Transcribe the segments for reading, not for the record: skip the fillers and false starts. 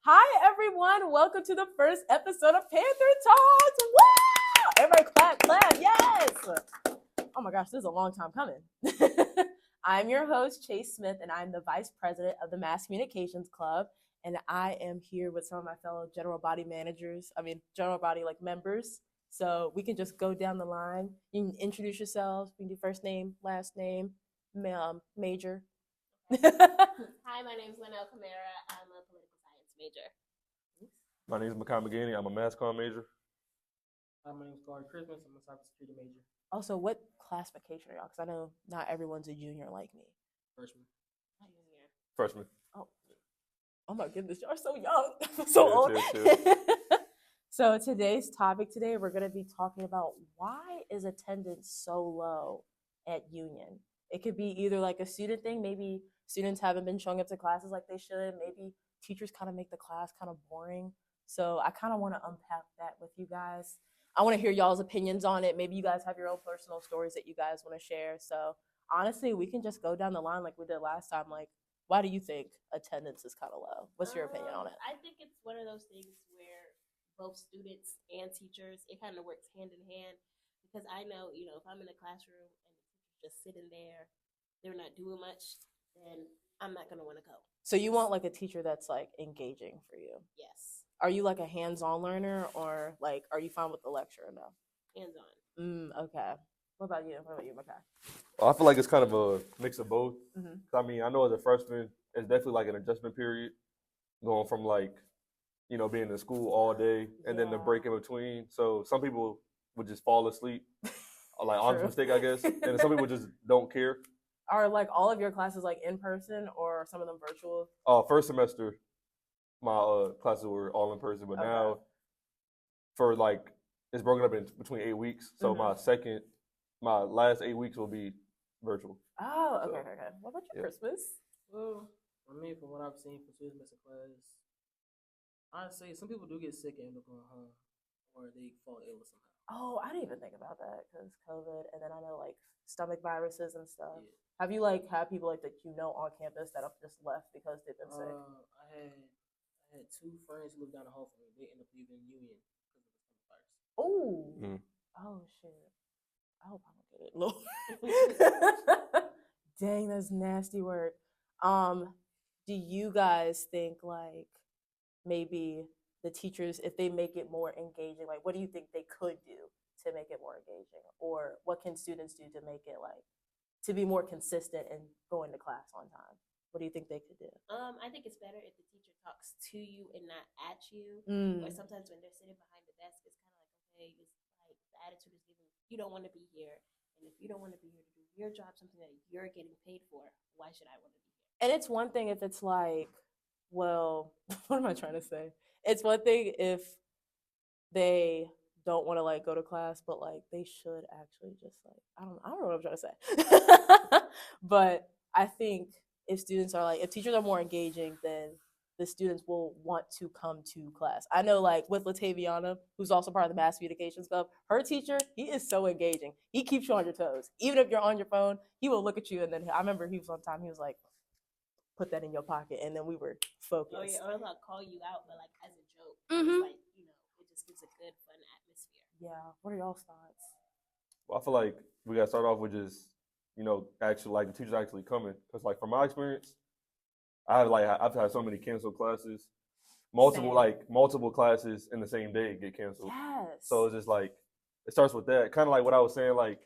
Hi, everyone. Welcome to the first episode of Panther Talks. Woo! Everybody clap, clap. Yes. Oh my gosh, this is a long time coming. I'm your host, Chase Smith, and I'm the vice president of the Mass Communications Club. And I am here with some of my fellow general body members. So we can just go down the line. You can introduce yourselves. You can do first name, last name, major. Hi, my name is Linnell Camara. I'm a political science major. My name is Makai McGinney. I'm a mass comm major. My name is Corey Christmas. I'm a cybersecurity major. Also, what classification are y'all? Because I know not everyone's a junior like me. Freshman. Freshman. Oh my goodness, y'all are so young. So old. Cheers. So today's topic today, we're going to be talking about why is attendance so low at Union? It could be either like a student thing. Maybe students haven't been showing up to classes like they should. Maybe teachers kind of make the class kind of boring. So I kind of want to unpack that with you guys. I want to hear y'all's opinions on it. Maybe you guys have your own personal stories that you guys want to share. So honestly, we can just go down the line like we did last time. Like, why do you think attendance is kind of low? What's your opinion on it? I think it's one of those things where both students and teachers, it kind of works hand in hand. Because I know, if I'm in a classroom and the teacher's just sitting there, they're not doing much, then I'm not going to want to go. So you want like a teacher that's like engaging for you? Yes. Are you like a hands-on learner, or like are you fine with the lecture enough? Hands-on. Okay. What about you? Makai? Well, I feel like it's kind of a mix of both. Mm-hmm. I mean, I know as a freshman, it's definitely like an adjustment period, going from like, being in school all day and then the break in between. So some people would just fall asleep, like honest mistake, I guess, and some people just don't care. Are like all of your classes like in person or some of them virtual? First semester, my classes were all in person, but now for like it's broken up in between 8 weeks. So my last 8 weeks will be virtual. Oh, okay. What about your Christmas? Well, I mean, from what I've seen from students missing class, honestly, some people do get sick and end up going home, or they fall ill somehow. Oh, I didn't even think about that because COVID, and then I know like stomach viruses and stuff. Yeah. Have you like had people like that on campus that have just left because they've been sick? I had two friends who lived down the hall from me. They ended up leaving Union because of the stomach virus. Oh, oh shit! I hope I don't get it, Lord. Dang, that's nasty work. Do you guys think like maybe the teachers, if they make it more engaging, like what do you think they could do to make it more engaging, or what can students do to make it like to be more consistent and going to class on time? What do you think they could do? I think it's better if the teacher talks to you and not at you. Or sometimes when they're sitting behind the desk, it's kind of like, okay, it's like the attitude is given, you don't want to be here. And if you don't want to be here to do your job, something that you're getting paid for, why should I want to be here? And it's one thing if it's like, well, what am I trying to say? It's one thing if they don't want to like go to class, but like they should actually just like I don't know what I'm trying to say. But I think if teachers are more engaging, then the students will want to come to class. I know like with Lataviana, who's also part of the Mass Communications Club, her teacher, he is so engaging. He keeps you on your toes. Even if you're on your phone, he will look at you, and then I remember he was one time, he was like, put that in your pocket, and then we were focused. Oh yeah, or they'll call you out, but like as a joke. It's like, it just gives a good, fun atmosphere. Yeah. What are y'all's thoughts? Well, I feel like we got to start off with just, actually like the teachers actually coming. Because like from my experience, I've had so many canceled classes, multiple classes in the same day get canceled. Yes. So it's just like, it starts with that. Kind of like what I was saying, like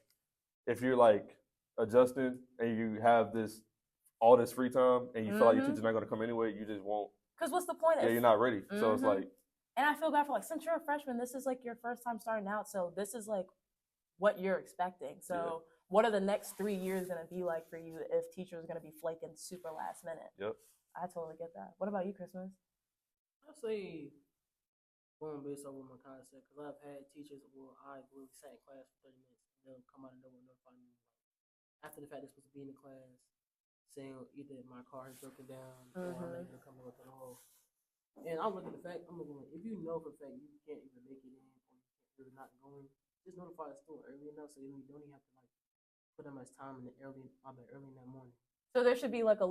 if you're like adjusting and you have all this free time and you feel like your teacher's not going to come anyway, you just won't. Because what's the point? Yeah, you're not ready. So it's like. And I feel bad for like, since you're a freshman, this is like your first time starting out. So this is like what you're expecting. So what are the next 3 years going to be like for you if teachers are going to be flaking super last minute? Yep. I totally get that. What about you, Christmas? I'll say going based on what my kind said, because I've had teachers I literally sat in class for 30 minutes and they'll come out of nowhere and notify me after the fact they're supposed to be in the class, saying either my car has broken down or I'm not going to come up at all. And I'll look at the fact, I'm going, if you know for a fact you can't even make it in or you're not going, just notify us still early enough so you don't even have to like put that much time in early in that morning. So there should be like a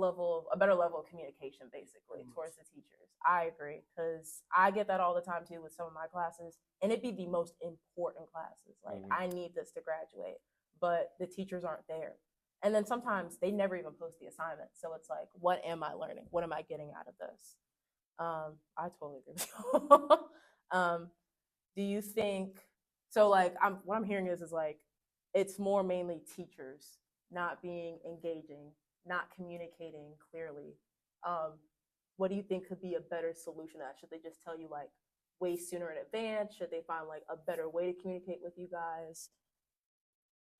better level of communication, basically, towards the teachers. I agree, because I get that all the time too with some of my classes, and it'd be the most important classes. Like I need this to graduate, but the teachers aren't there. And then sometimes they never even post the assignment, so it's like, what am I learning? What am I getting out of this? I totally agree with you. Do you think so? Like, what I'm hearing is like it's more mainly teachers not being engaging, not communicating clearly. What do you think could be a better solution to that? Should they just tell you like way sooner in advance? Should they find like a better way to communicate with you guys?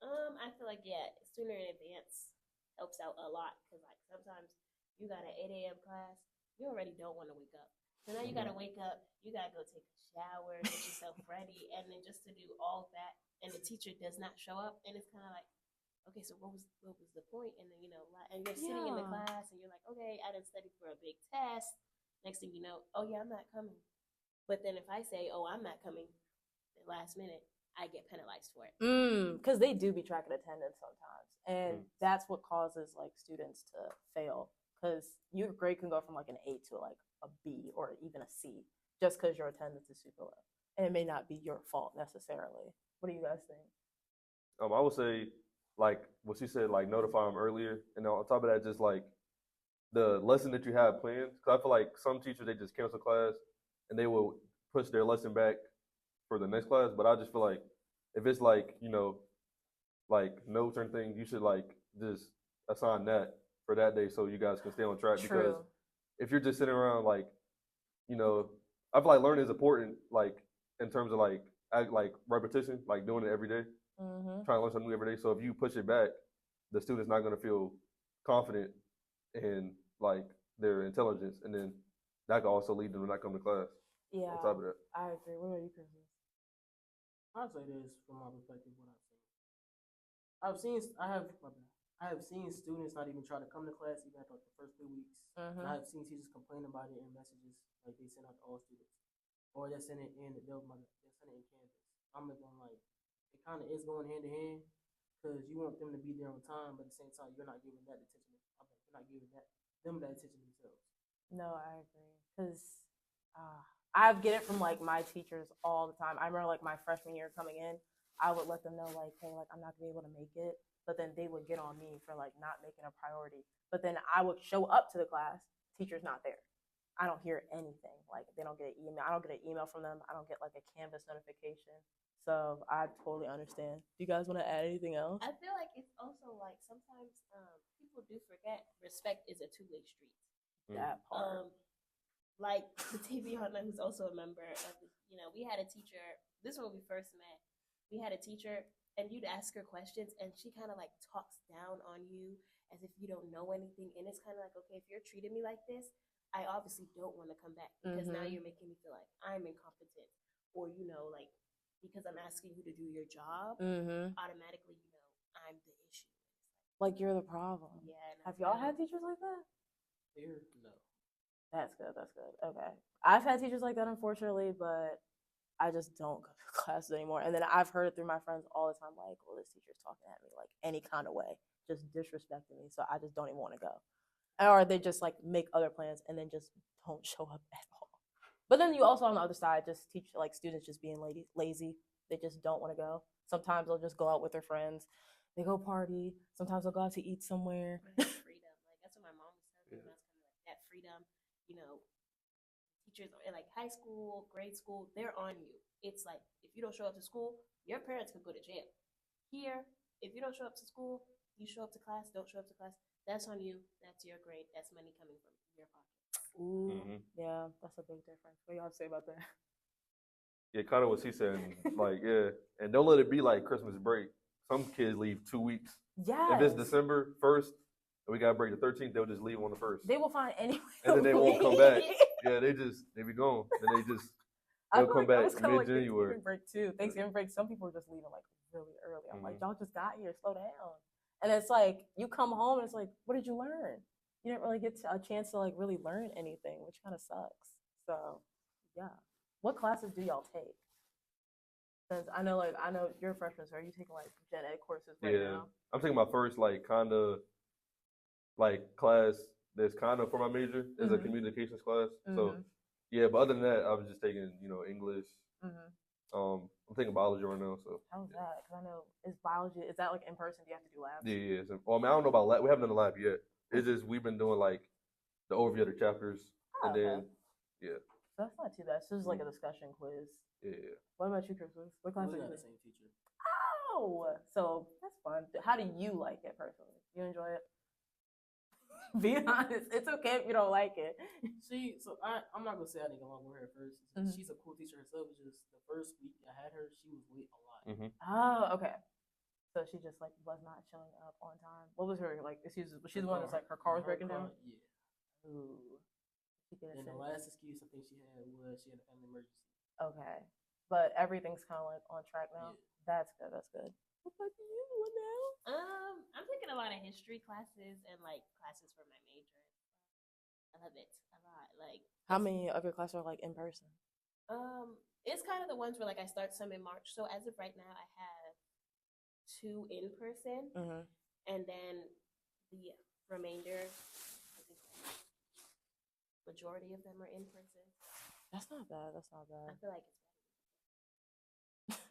I feel like sooner in advance helps out a lot because like sometimes you got an 8 a.m. class, you already don't want to wake up. So now you gotta wake up, you gotta go take a shower, get yourself ready, and then just to do all that, and the teacher does not show up, and it's kind of like, okay, so what was the point? And then and you're sitting in the class, and you're like, okay, I didn't study for a big test. Next thing you know, oh yeah, I'm not coming. But then if I say, oh, I'm not coming, the last minute, I get penalized for it. Because they do be tracking attendance sometimes, and that's what causes like students to fail. Because your grade can go from like an A to like a B or even a C just because your attendance is super low, and it may not be your fault necessarily. What do you guys think? I would say, like what you said, like notify them earlier, and on top of that, just like the lesson that you have planned. Because I feel like some teachers they just cancel class and they will push their lesson back for the next class. But I just feel like if it's like like notes or anything, you should like just assign that for that day so you guys can stay on track. True. Because if you're just sitting around like I feel like learning is important, like in terms of like repetition, like doing it every day, trying to learn something new every day. So if you push it back, the student's not going to feel confident in like their intelligence, and then that could also lead them to not come to class. Yeah, on top of that. I agree. What about you, Chris? I'll say this from my perspective. What I've seen, I have seen students not even try to come to class even after like, the first 3 weeks. And I have seen teachers complain about it in messages like they send out to all students, or they send it in Canvas. I'm looking like it kind of is going hand in hand because you want them to be there on time, but at the same time you're not giving that attention. You're not giving them that attention themselves. No, I agree. Because I get it from like my teachers all the time. I remember like my freshman year coming in, I would let them know like, hey, like I'm not gonna be able to make it. But then they would get on me for like not making a priority. But then I would show up to the class, teacher's not there. I don't hear anything. Like they don't get an email. I don't get an email from them. I don't get like a Canvas notification. So I totally understand. Do you guys want to add anything else? I feel like it's also like sometimes people do forget respect is a two-way street. That part. Like the TV Hunter, who's also a member of we had a teacher. This is when we first met. We had a teacher, and you'd ask her questions, and she kind of like talks down on you as if you don't know anything. And it's kind of like, okay, if you're treating me like this, I obviously don't want to come back because now you're making me feel like I'm incompetent, or like because I'm asking you to do your job, automatically, I'm the issue. Like you're the problem. Yeah. Have y'all had teachers like that? Here, no. That's good. That's good. Okay. I've had teachers like that, unfortunately, but I just don't go to classes anymore. And then I've heard it through my friends all the time, like, well, this teacher's talking at me like any kind of way, just disrespecting me. So I just don't even want to go. Or they just like make other plans and then just don't show up at all. But then you also on the other side just teach like students just being lazy. They just don't want to go. Sometimes they'll just go out with their friends. They go party. Sometimes they'll go out to eat somewhere. Freedom. Like that's what my mom was telling me. That's kind of like that freedom. Teachers in like high school, grade school, they're on you. It's like if you don't show up to school, your parents could go to jail. Here, if you don't show up to school, you show up to class, don't show up to class, that's on you. That's your grade. That's money coming from your pocket. Ooh, yeah, that's a big difference. What do you have to say about that? Yeah, kind of what she said. Like, yeah, and don't let it be like Christmas break. Some kids leave 2 weeks. Yeah. If it's December 1st and we got to break the 13th, they'll just leave on the 1st. They will find any way. And then they won't come back. Yeah, they be gone. Then they'll come back mid-January. Thanksgiving break too. Thanksgiving break, some people are just leaving like really early. I'm like, y'all just got here, slow down. And it's like you come home and it's like, what did you learn? You didn't really get a chance to like really learn anything, which kind of sucks. So yeah, what classes do y'all take? Since I know you're a freshman, so are you taking like gen ed courses right now? I'm taking my first like kind of like class that's kind of for my major is a communications class. So yeah, but other than that, I was just taking English. I'm taking biology right now. So how's that? Because I know biology is that like in person? Do you have to do labs? Yeah. So, well, I mean, I don't know about lab. We haven't done the lab yet. It's just we've been doing like the overview of the chapters, and then yeah. So that's not too bad. So it's like a discussion quiz. Yeah. What about you, Christmas? What class are you got in? the same teacher. Oh, so that's fun. How do you like it personally? You enjoy it? Be honest. It's okay if you don't like it. I'm not gonna say I didn't get along with her at first. She's a cool teacher herself. It's just the first week I had her, she was late a lot. Oh, okay. So she just like was not showing up on time. What was her like excuse? Was she the one that's like her car was breaking down? Yeah. Ooh. And the last excuse I think she had was she had a family emergency. Okay. But everything's kind of like on track now. Yeah. That's good. That's good. What about you now? I'm taking a lot of history classes and like classes for my major. I love it a lot. Like, how many of your classes are like in person? It's kind of the ones where like I start some in March. So as of right now, I have 2 in person, and then the remainder, I think, majority of them are in person. That's not bad. That's not bad. I feel like it's better.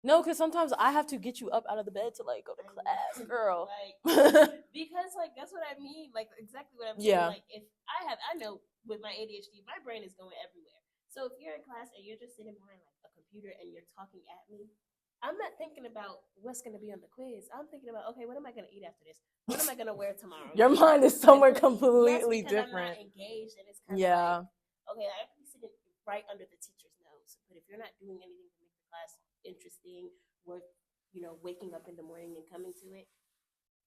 No, because sometimes I have to get you up out of the bed to like go to class, girl. Like, because like that's what I mean. Like exactly what I'm saying. Yeah. Like if I know with my ADHD, my brain is going everywhere. So if you're in class and you're just sitting behind like a computer and you're talking at me, I'm not thinking about what's going to be on the quiz. I'm thinking about, okay, what am I going to eat after this? What am I going to wear tomorrow? Your mind is somewhere completely different. I'm not engaged, and it's kind of like, okay, I can be sitting right under the teacher's nose, but if you're not doing anything to make the class interesting, worth waking up in the morning and coming to it,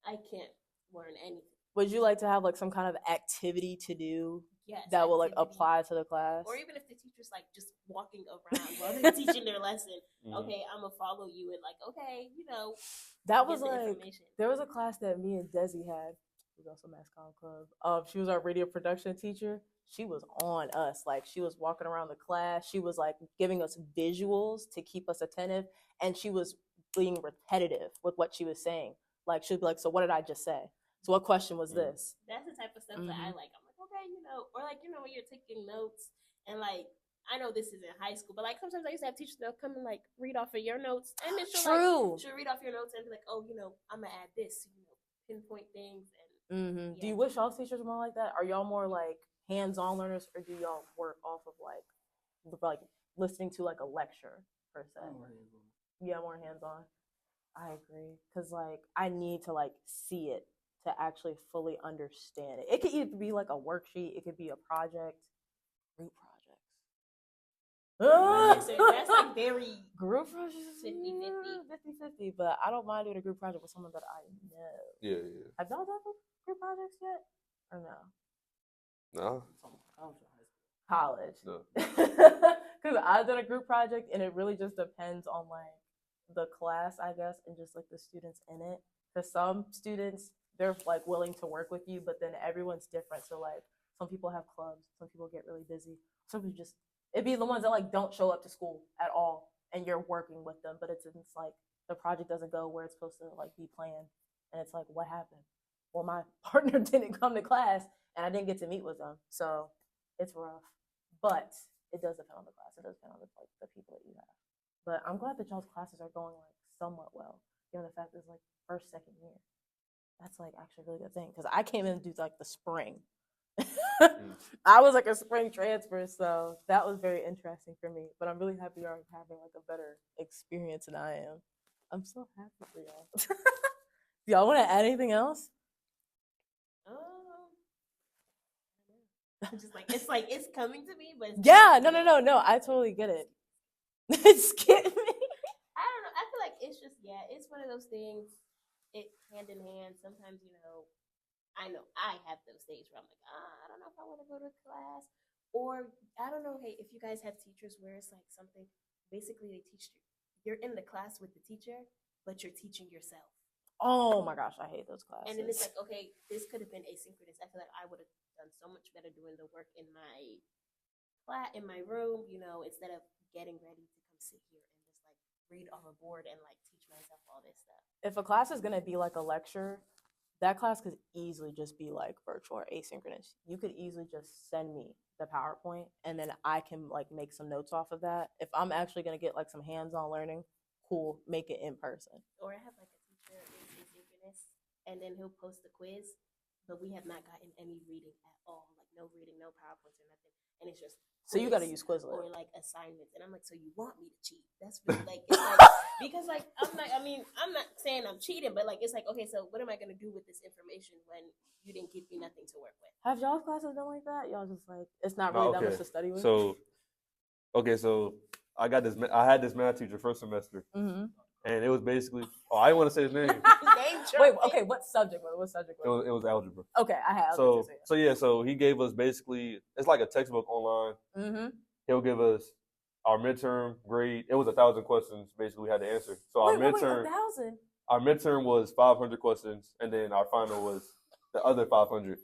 I can't learn anything. Would you like to have like some kind of activity to do? Yes, that will like apply to the class, or even if the teacher's like just walking around while they're teaching their lesson. Okay, I'm gonna follow you and like, okay, that was like there was a class that me and Desi had. She was also Mass Comm Club. She was our radio production teacher. She was on us, like she was walking around the class. She was like giving us visuals to keep us attentive, and she was being repetitive with what she was saying. Like she'd be like, "So what did I just say? So what question was this?" That's the type of stuff that I like. I'm like, okay, or like when you're taking notes and like I know this is in high school, but like sometimes I used to have teachers that'll come and like read off of your notes, and then she'll read off your notes and be like, oh, I'm gonna add this, pinpoint things. And do you wish all teachers were more like that? Are y'all more like hands-on learners, or do y'all work off of like listening to like a lecture per se? Yeah, more hands-on. I agree, because like I need to like see it to actually fully understand it. It could either be like a worksheet, it could be a project, group projects. That's like very group projects 50-50, but I don't mind doing a group project with someone that I know. Yeah. Have y'all done group projects yet, or no? No. College. No. Because I've done a group project, and it really just depends on like the class, I guess, and just like the students in it. Because some students, they're like willing to work with you, but then everyone's different. So like some people have clubs, some people get really busy, some people just it'd be the ones that like don't show up to school at all, and you're working with them, but it's like the project doesn't go where it's supposed to like be planned, and it's like, what happened? Well, my partner didn't come to class, and I didn't get to meet with them, so it's rough. But it does depend on the class. It does depend on the people that you have. But I'm glad that y'all's classes are going like somewhat well, given the fact that it's like first, second year. That's like actually a really good thing, because I came in and do like the spring. I was like a spring transfer, so that was very interesting for me. But I'm really happy you're having like a better experience than I am. I'm so happy for y'all. Do y'all want to add anything else? Just like it's coming to me, but yeah, no. I totally get it. It's getting me. I don't know. I feel like it's just it's one of those things. It hand in hand. Sometimes I know I have those days where I'm like, I don't know if I want to go to class, or I don't know. Hey, if you guys have teachers where it's like something, basically they teach you. You're in the class with the teacher, but you're teaching yourself. Oh my gosh, I hate those classes. And then it's like, okay, this could have been asynchronous. I feel like I would have done so much better doing the work in my flat, in my room, instead of getting ready to come sit here and just like read off a board and like teach myself all this stuff. If a class is gonna be like a lecture, that class could easily just be like virtual or asynchronous. You could easily just send me the PowerPoint and then I can like make some notes off of that. If I'm actually gonna get like some hands-on learning, cool, make it in person. Or I have like a teacher who's asynchronous, and then he'll post the quiz, but we have not gotten any reading at all. Like no reading, no PowerPoints or nothing, and it's just so you got to use Quizlet or like assignments. And I'm like, so you want me to cheat? That's really like, it's like because like I'm not. I mean, I'm not saying I'm cheating, but like it's like okay, so what am I gonna do with this information when you didn't give me nothing to work with? Have y'all's classes been like that? Y'all just like it's not really that much to study with. So I had this math teacher first semester, and it was basically. Oh, I didn't want to say his name. Wait, okay, what subject was it? It was algebra. Okay, I have. So he gave us basically it's like a textbook online. He'll give us our midterm grade. It was 1,000 questions. Basically, we had to answer. So our midterm, 1,000. Our midterm was 500 questions, and then our final was the other 500.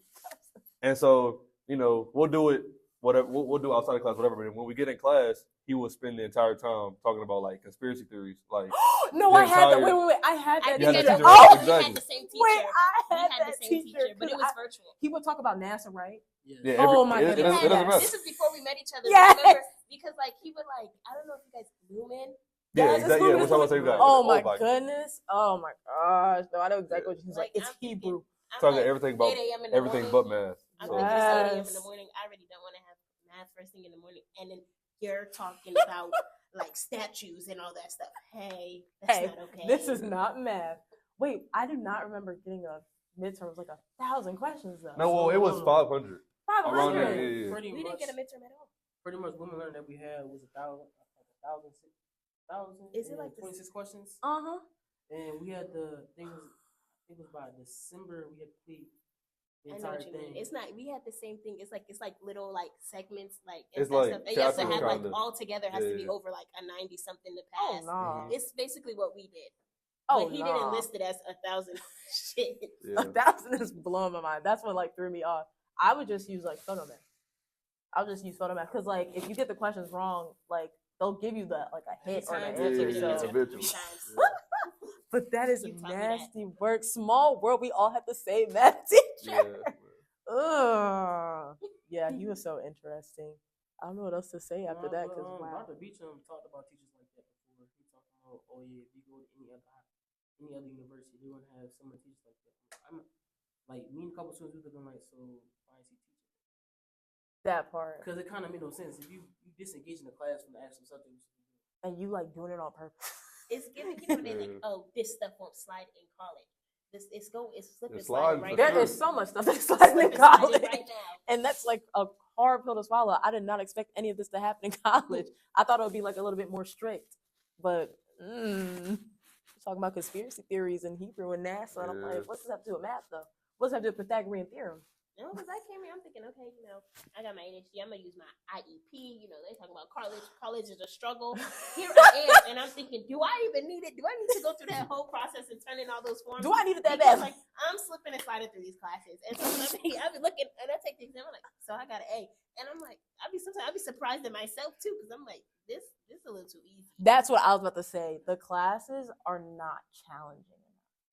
And so we'll do it. Whatever we'll do outside of class, whatever. But when we get in class, he will spend the entire time talking about like conspiracy theories, like. No, I had that. Wait! I had that teacher. Oh, we had the same teacher. Wait, I had the same teacher, but it was virtual. He would talk about NASA, right? Yeah. Oh my goodness! It doesn't matter. This is before we met each other. Yes. Remember? Because like he would like I don't know if you guys Zoom in. Yeah, exactly. Yeah, we're talking about the same guy. Oh my goodness! Oh my gosh! No, I know exactly what he's like. It's Hebrew. Talking everything but math. I'm thinking 8 a.m. in the morning. I already don't want to have math first thing in the morning, and then you're talking about like statues and all that stuff. Hey, that's not okay. This is not math. Wait, I do not remember getting a midterm. It was like 1,000 questions though. No, well, it was 500. 500. Yeah. We didn't get a midterm at all. Pretty much, women learning that we had was 1,000. Is it like 26 questions? And we had it was by December we had to complete the entire thing. It's not. We had the same thing. It's like little like segments like. It's like stuff. You have to have like all together has to be over like a 90 something to pass. Oh, no. It's basically what we did. Oh, but he didn't list it as 1,000 shit. Yeah. 1,000 is blowing my mind. That's what like threw me off. I would just use like photomath. I'll just use photomath because like if you get the questions wrong, like they'll give you the like a hint or an answer. But that is nasty work. Small world. We all had the same math teacher. Yeah, he was so interesting. I don't know what else to say after that because wow. Dr. Beecham talked about teachers like that before. He talked about, oh yeah, if you go to any other university, they're gonna have similar teachers like that. I'm like me and a couple students were like, so why is he teaching? That part. Because it kind of made no sense if you disengage in the class from the actual subject. And you like doing it on purpose. It's giving they think, oh, this stuff won't slide in college. It's slipping sliding right now. There is so much stuff that's sliding in college. Right now. And that's like a hard pill to swallow. I did not expect any of this to happen in college. I thought it would be like a little bit more strict. But talking about conspiracy theories in Hebrew and NASA, and I'm like, what's this have to do with math though? What's that have to do with Pythagorean theorem? No, because I came here, I'm thinking, okay, I got my ADHD, I'm gonna use my IEP. They talking about college. College is a struggle. Here I am, and I'm thinking, do I even need it? Do I need to go through that whole process and turn in all those forms? Do I need it that bad? Like, I'm slipping and sliding through these classes, and so I'll be looking, and I take the exam, I'm like, so I got an A, and I'm like, I'll be surprised at myself too, because I'm like, this is a little too easy. That's what I was about to say. The classes are not challenging.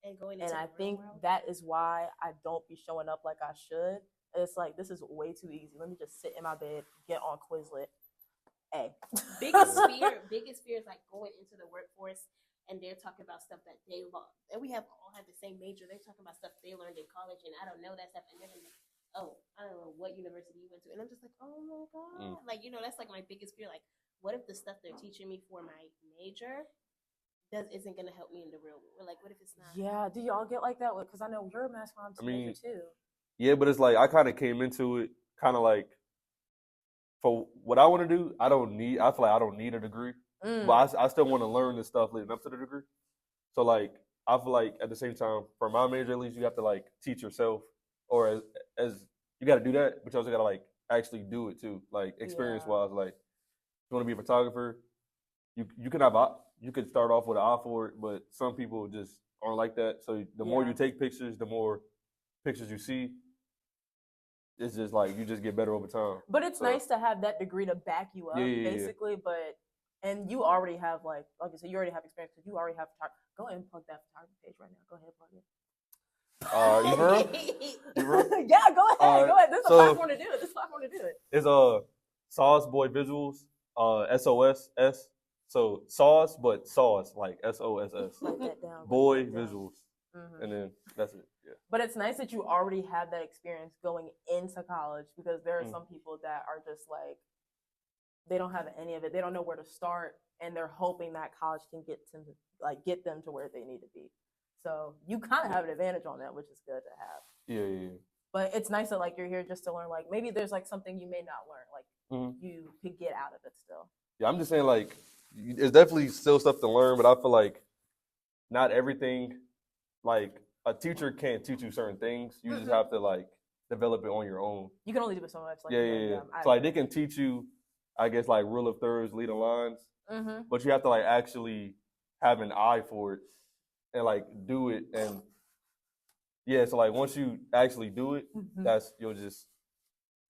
And I think that is why I don't be showing up like I should. It's like, this is way too easy. Let me just sit in my bed, get on Quizlet. Biggest fear is like going into the workforce and they're talking about stuff that they love. And we all have the same major. They're talking about stuff they learned in college and I don't know that stuff. And they're like, oh, I don't know what university you went to. And I'm just like, oh my God. Like, that's like my biggest fear. Like, what if the stuff they're teaching me for my major isn't going to help me in the real world? Like, what if it's not? Yeah, do y'all get like that? Because I know you're a mass comms major too. Yeah, but it's like I kind of came into it kind of like for what I want to do. I feel like I don't need a degree, but I still want to learn this stuff leading up to the degree. So like I feel like at the same time, for my major at least, you have to like teach yourself, or as you got to do that, but you also got to like actually do it too, like experience wise. Like if you want to be a photographer, you could start off with an eye for it, but some people just aren't like that. So the more you take pictures, the more pictures you see. It's just like you just get better over time. But it's nice to have that degree to back you up, basically. But and you already have like I said, you already have experience because you already have. Go ahead and plug that photography page right now. Go ahead, plug it. You for real? You for real? Yeah, go ahead. Go ahead. This is a platform to do it. It's Sauce Boy Visuals, SOSS. So sauce, but sauce, like SOSS. Write that down. Boy Visuals. And then that's it. Yeah. But it's nice that you already have that experience going into college, because there are some people that are just like, they don't have any of it. They don't know where to start, and they're hoping that college can get them to where they need to be. So you kind of have an advantage on that, which is good to have. Yeah. But it's nice that like you're here just to learn. Like maybe there's like something you may not learn, like you could get out of it still. Yeah, I'm just saying, like, it's definitely still stuff to learn, but I feel like not everything, like a teacher can't teach you certain things. You just have to like develop it on your own. You can only do it so much. Like, yeah. So like they can teach you, I guess, like rule of thirds, leading lines, but you have to like actually have an eye for it and like do it. And yeah, so like once you actually do it, you'll just,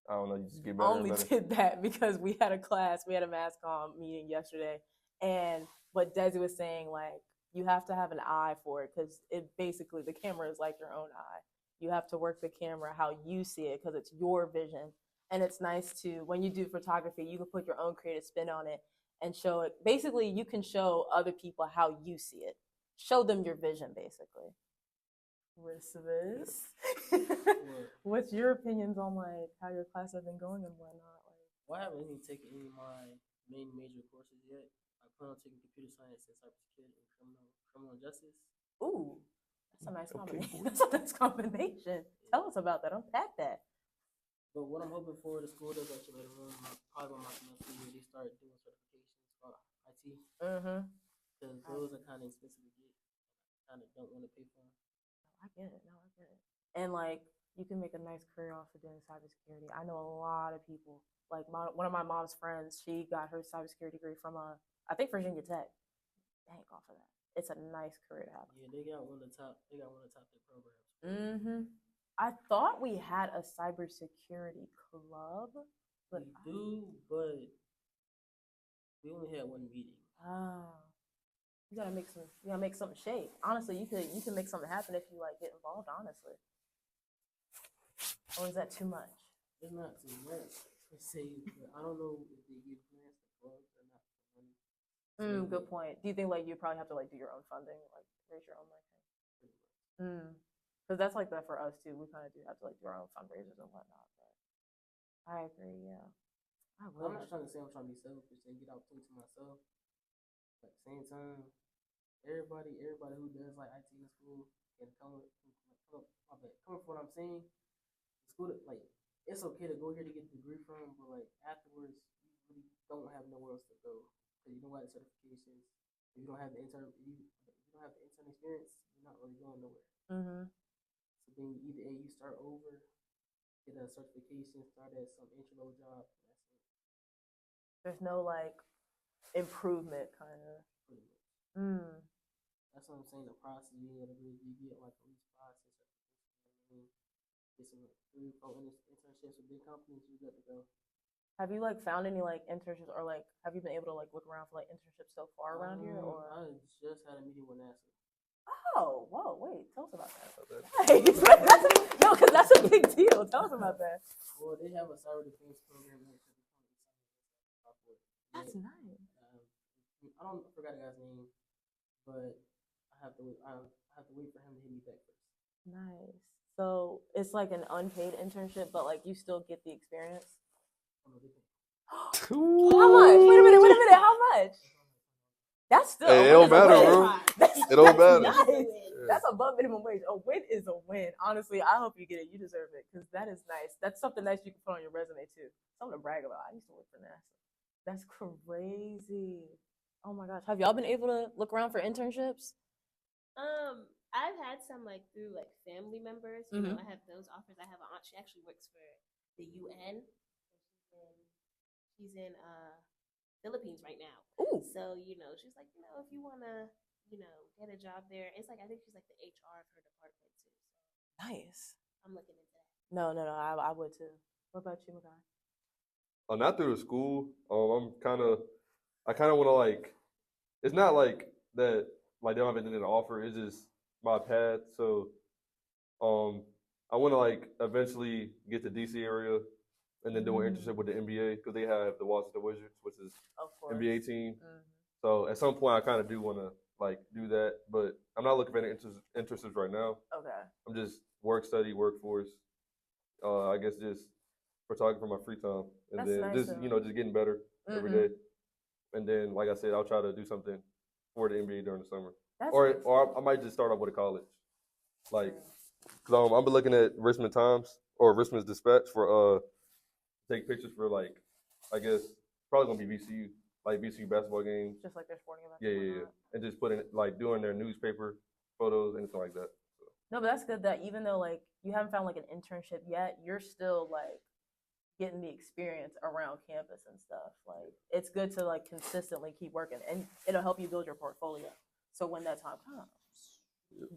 I don't know, you just get better. I only did that because we had a mass comm meeting yesterday, but Desi was saying like you have to have an eye for it, because it basically, the camera is like your own eye. You have to work the camera how you see it, because it's your vision. And it's nice to, when you do photography, you can put your own creative spin on it and show it. Basically, you can show other people how you see it. Show them your vision, basically. Christmas. What's your opinions on like how your class have been going and whatnot? Well, I haven't even taken any of my main major courses yet. I plan on taking computer science and cybersecurity and criminal justice. Ooh, that's a nice combination. That's a nice combination. Tell us about that. Unpack that. But what I'm hoping for, the school does actually later on, probably on my semester year, they start doing certifications for IT. Because those are kind of expensive to get. I kind of don't want to pay for them. I get it. And like, you can make a nice career off of doing cybersecurity. I know a lot of people. Like one of my mom's friends, she got her cybersecurity degree from I think Virginia Tech. Bank off of that. It's a nice career to have. Yeah, they got one of the top 10 programs. I thought we had a cybersecurity club. But we only had one meeting. Oh. You gotta make something shake. Honestly, you can make something happen if you like get involved, honestly. Or is that too much? It's not too much. I don't know if they give grants to clubs or not. Good point. Do you think like you probably have to like do your own funding, like raise your own money? Because that's like that for us too. We kind of do have to like do our own fundraisers and whatnot. But I agree. Yeah. I'm not trying to say I'm trying to be selfish and get out to myself. But at the same time, everybody who does like IT in school can come from what I'm saying. School, like, it's okay to go here to get a degree from, but like afterwards, you really don't have nowhere else to go because you don't have the certifications. If you don't have the intern experience, you're not really going nowhere. So then you start over, get a certification, start at some entry level job. That's it. There's no like improvement, kind of. That's what I'm saying. The process, you get like at least 5, 6 certifications. Get some 3, 4 internships with big companies. You good to go. Have you like found any like internships, or like have you been able to like look around for like internships so far around here? Or I just had a meeting with NASA. Oh, whoa, wait, tell us about that. Nice. No, because that's a big deal. Tell us about that. Well, they have a cyber defense program. That's nice. I forgot the guy's name, but I have to wait for him to hit me back first. Nice. So it's like an unpaid internship, but like you still get the experience. How much? Wait a minute. How much? That's still. Hey, it don't matter, bro. It don't matter. Nice. That's above minimum wage. A win is a win. Honestly, I hope you get it. You deserve it, because that is nice. That's something nice you can put on your resume too. Something to brag about. I used to work for NASA. That's crazy. Oh my gosh. Have y'all been able to look around for internships? I've had some like through like family members. You know, I have those offers. I have an aunt. She actually works for the UN. She's in Philippines right now. Ooh. So, she's like, if you want to, get a job there, it's like, I think she's like the HR of her department too. So nice. I'm looking into that. No, I would too. What about you, Makai? Not through the school. I kind of want to like, it's not like that, like they don't have anything to offer. It's just my path. So I want to like eventually get to DC area and then do an internship with the NBA because they have the Washington Wizards, which is NBA team. So at some point, I kind of do want to like do that, but I'm not looking for any internships right now. Okay. I'm just work, study, workforce. I guess just photography for my free time, and That's then nice, just though. just getting better every day. And then, like I said, I'll try to do something for the NBA during the summer, or I might just start off with a college, like because I've been looking at Richmond Times or Richmond's Dispatch for take pictures for like I guess probably gonna be VCU, like VCU basketball games, just like their sporting events. Yeah, and just putting like doing their newspaper photos, anything like that. So. No, but that's good that even though like you haven't found like an internship yet, you're still like getting the experience around campus and stuff. Like it's good to like consistently keep working, and it'll help you build your portfolio. So when that time comes,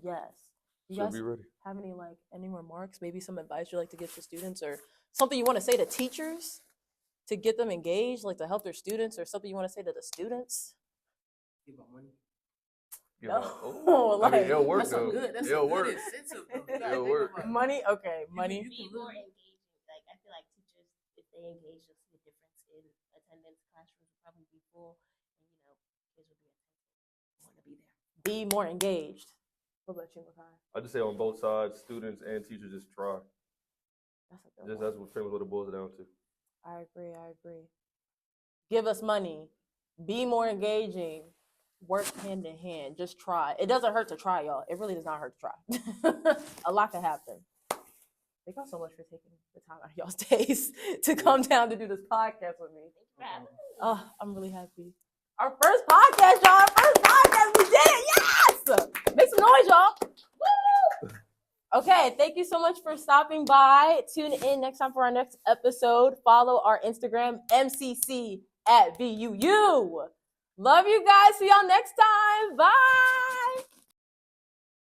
yes. You guys have any remarks, maybe some advice you'd like to give to students, or something you want to say to teachers to get them engaged, like to help their students, or something you want to say to the students? Give out money. No, like, I mean, it'll work that's though. Good, that's it'll a good work. incentive. It'll work. Money, okay, money. Be more engaging. Like I feel like teachers, if they engage, you'll see a difference in attendance. Classrooms will probably be full, and kids will be attentive. Want to be there. Be more engaged. What about you, Makai? I just say on both sides, students and teachers just try. That's what pretty much what it boils down to. I agree. Give us money. Be more engaging. Work hand in hand. Just try. It doesn't hurt to try, y'all. It really does not hurt to try. A lot can happen. Thank y'all so much for taking the time out of y'all's days to come down to do this podcast with me. Oh, I'm really happy. Our first podcast, y'all. Our first podcast. We did it. Yes! Make some noise, y'all. Woo! Okay, thank you so much for stopping by. Tune in next time for our next episode. Follow our Instagram, MCC@VUU. Love you guys. See y'all next time. Bye.